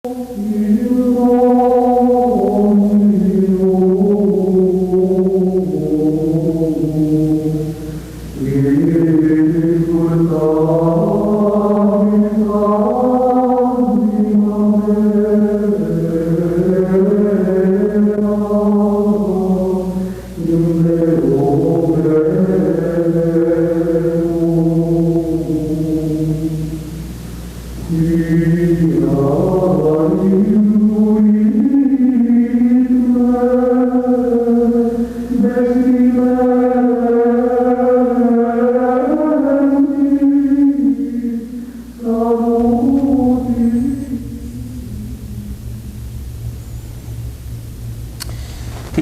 Good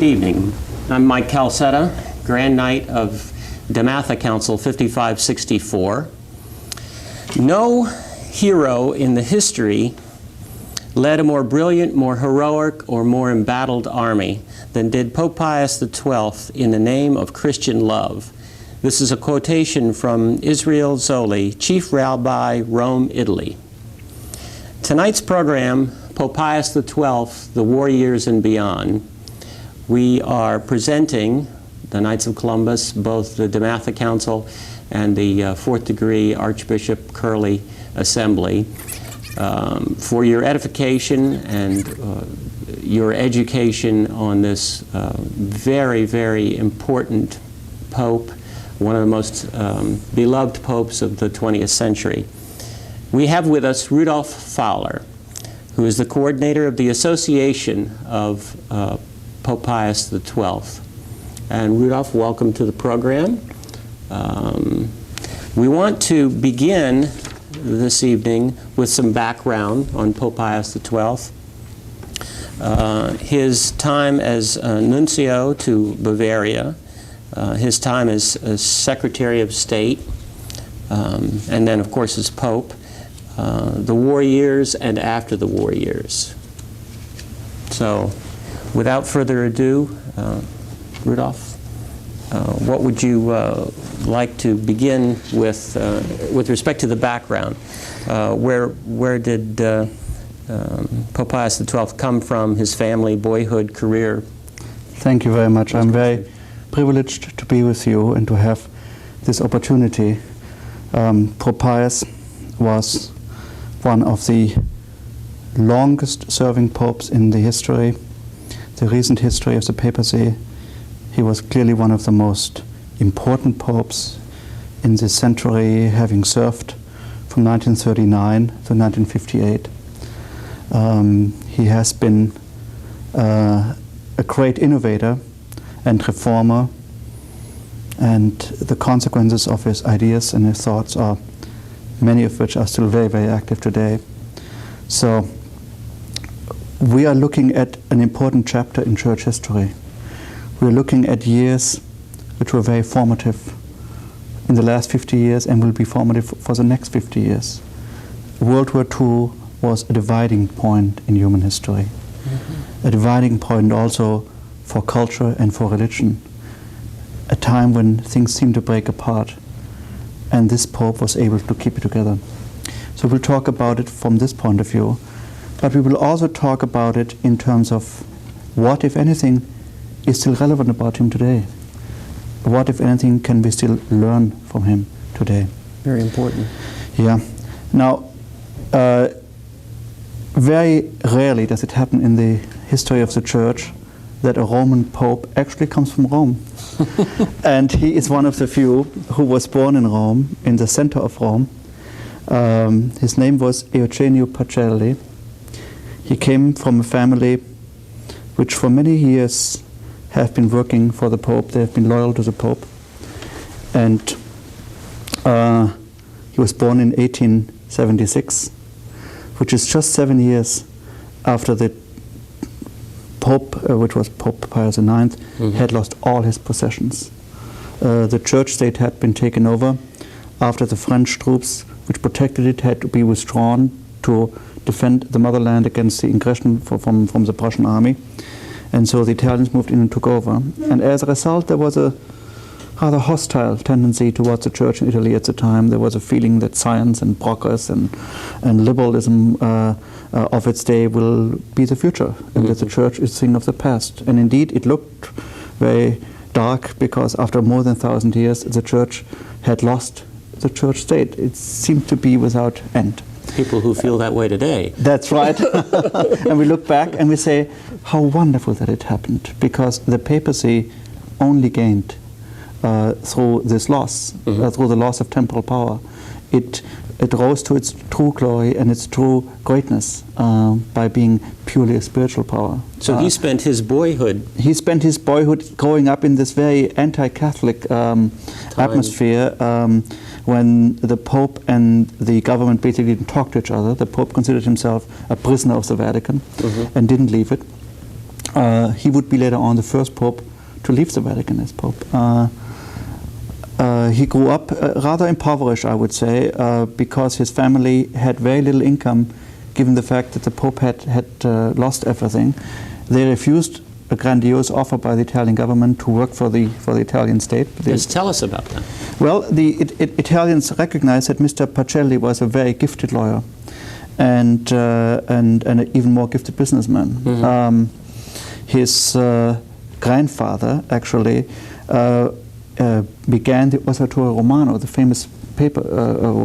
evening. I'm Mike Calsetta, Grand Knight of Damatha Council 5564. No hero in the history led a more brilliant, more heroic, or more embattled army than did Pope Pius XII in the name of Christian love. This is a quotation from Israel Zoli, Chief Rabbi, Rome, Italy. Tonight's program, Pope Pius XII, The War Years and Beyond. We are presenting the Knights of Columbus, both the Damatha Council and the Fourth Degree Archbishop Curley Assembly, for your edification and your education on this very, very important Pope, one of the most beloved popes of the 20th century. We have with us Rudolf Faller, who is the coordinator of the Association of Pope Pius XII. And Rudolf, welcome to the program. We want to begin this evening with some background on Pope Pius XII. His time as nuncio to Bavaria, his time as Secretary of State, and then of course as Pope, the war years and after the war years. So, without further ado, Rudolf, what would you like to begin with respect to the background? Where did Pope Pius XII come from, his family, boyhood, career? Thank you very much. I'm very privileged to be with you and to have this opportunity. Pope Pius was one of the longest serving popes in the history, the recent history of the papacy. He was clearly one of the most important popes in this century, having served from 1939 to 1958. He has been a great innovator and reformer, and the consequences of his ideas and his thoughts are many of which are still very, very active today. So we are looking at an important chapter in church history. We're looking at years which were very formative in the last 50 years and will be formative for the next 50 years. World War II was a dividing point in human history, a dividing point also for culture and for religion, a time when things seemed to break apart, and this Pope was able to keep it together. So we'll talk about it from this point of view, but we will also talk about it in terms of what, if anything, is still relevant about him today. What, if anything, can we still learn from him today? Very important. Yeah. Now, very rarely does it happen in the history of the Church that a Roman Pope actually comes from Rome. And he is one of the few who was born in Rome, in the center of Rome. His name was Eugenio Pacelli. He came from a family which for many years have been working for the Pope. They have been loyal to the Pope. And he was born in 1876, which is just 7 years after the Pope, which was Pope Pius IX, had lost all his possessions. The church state had been taken over after the French troops which protected it had to be withdrawn to defend the motherland against the aggression from the Prussian army. And so the Italians moved in and took over. And as a result, there was a rather hostile tendency towards the church in Italy at the time. There was a feeling that science and progress and liberalism of its day will be the future, and that the church is a thing of the past. And indeed, it looked very dark, because after more than 1,000 years, the church had lost the church state. It seemed to be without end. People who feel that way today. That's right. And we look back and we say, how wonderful that it happened, because the papacy only gained through this loss, through the loss of temporal power. It rose to its true glory and its true greatness by being purely a spiritual power. So he spent his boyhood. He spent his boyhood growing up in this very anti-Catholic atmosphere, when the Pope and the government basically didn't talk to each other. The Pope considered himself a prisoner of the Vatican and didn't leave it. He would be later on the first Pope to leave the Vatican as Pope. He grew up rather impoverished, I would say, because his family had very little income, given the fact that the Pope had lost everything. They refused a grandiose offer by the Italian government to work for the Italian state. Yes, tell us about that. Well, the Italians recognized that Mr. Pacelli was a very gifted lawyer and an even more gifted businessman. His grandfather actually began the Osservatore Romano, the famous paper,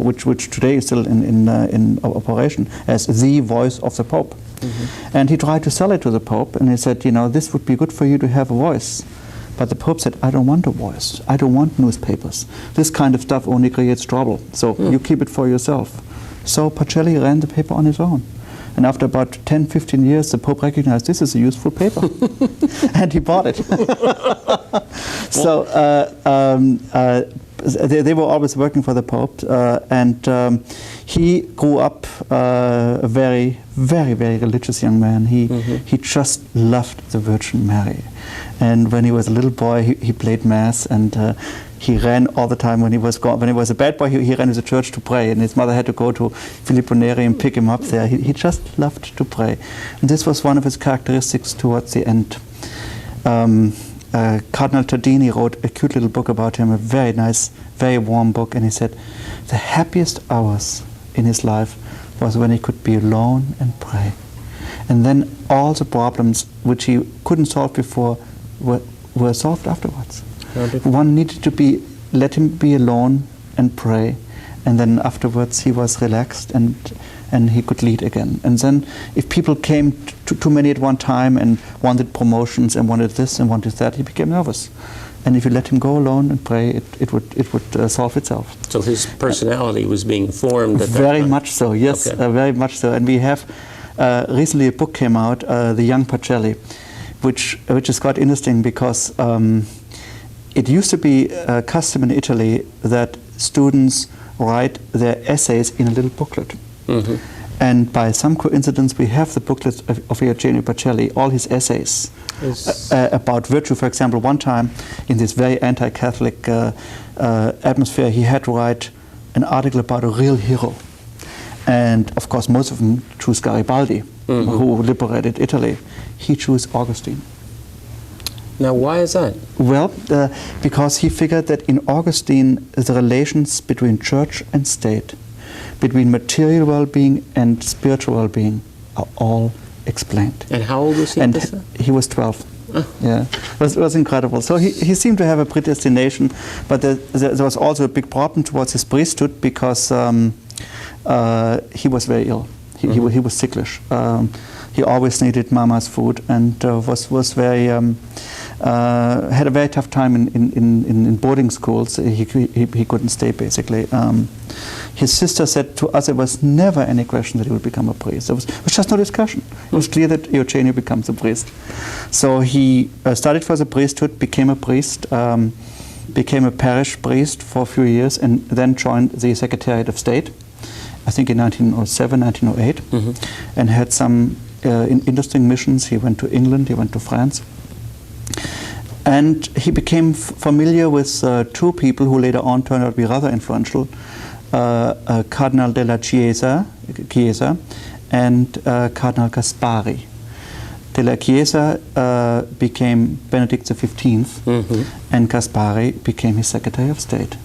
which today is still in operation, as the voice of the Pope. And he tried to sell it to the Pope, and he said, you know, this would be good for you to have a voice. But the Pope said, I don't want a voice. I don't want newspapers. This kind of stuff only creates trouble. So you keep it for yourself. So Pacelli ran the paper on his own. And after about 10, 15 years, the Pope recognized this is a useful paper. And he bought it. So they were always working for the Pope. And he grew up a very, very, very religious young man. He just loved the Virgin Mary. And when he was a little boy, he played Mass, and he ran all the time when he was gone. When he was a bad boy, he ran to the church to pray, and his mother had to go to Filippo Neri and pick him up there. He just loved to pray. And this was one of his characteristics towards the end. Cardinal Tardini wrote a cute little book about him, a very nice, very warm book, and he said the happiest hours in his life was when he could be alone and pray. And then all the problems which he couldn't solve before were solved afterwards. One needed to let him be alone and pray, and then afterwards he was relaxed and he could lead again. And then if people came too many at one time and wanted promotions and wanted this and wanted that, he became nervous. And if you let him go alone and pray, it would solve itself. So his personality was being formed at that Very time. much so, yes, Okay. very much so. And we have recently a book came out, The Young Pacelli, which is quite interesting because it used to be a custom in Italy that students write their essays in a little booklet. And by some coincidence, we have the booklet of Eugenio Pacelli, all his essays about virtue. For example, one time in this very anti-Catholic atmosphere, he had to write an article about a real hero. And of course, most of them choose Garibaldi, who liberated Italy. He chose Augustine. Now, why is that? Well, because he figured that in Augustine, the relations between church and state, between material well-being and spiritual well-being, are all explained. And how old was he at this time? He was 12. Yeah, it was incredible. So he seemed to have a predestination, but there was also a big problem towards his priesthood because he was very ill. He was sicklish. He always needed mama's food and was very had a very tough time in boarding schools. He couldn't stay basically. His sister said to us there was never any question that he would become a priest. There was just no discussion. It was clear that Eugenio becomes a priest. So he studied for the priesthood, became a priest, became a parish priest for a few years, and then joined the Secretariat of State, I think in 1907, 1908, and had some interesting missions. He went to England, he went to France. And he became familiar with two people who later on turned out to be rather influential, Cardinal della Chiesa and Cardinal Gaspari. Della Chiesa became Benedict XV, and Caspari became his Secretary of State.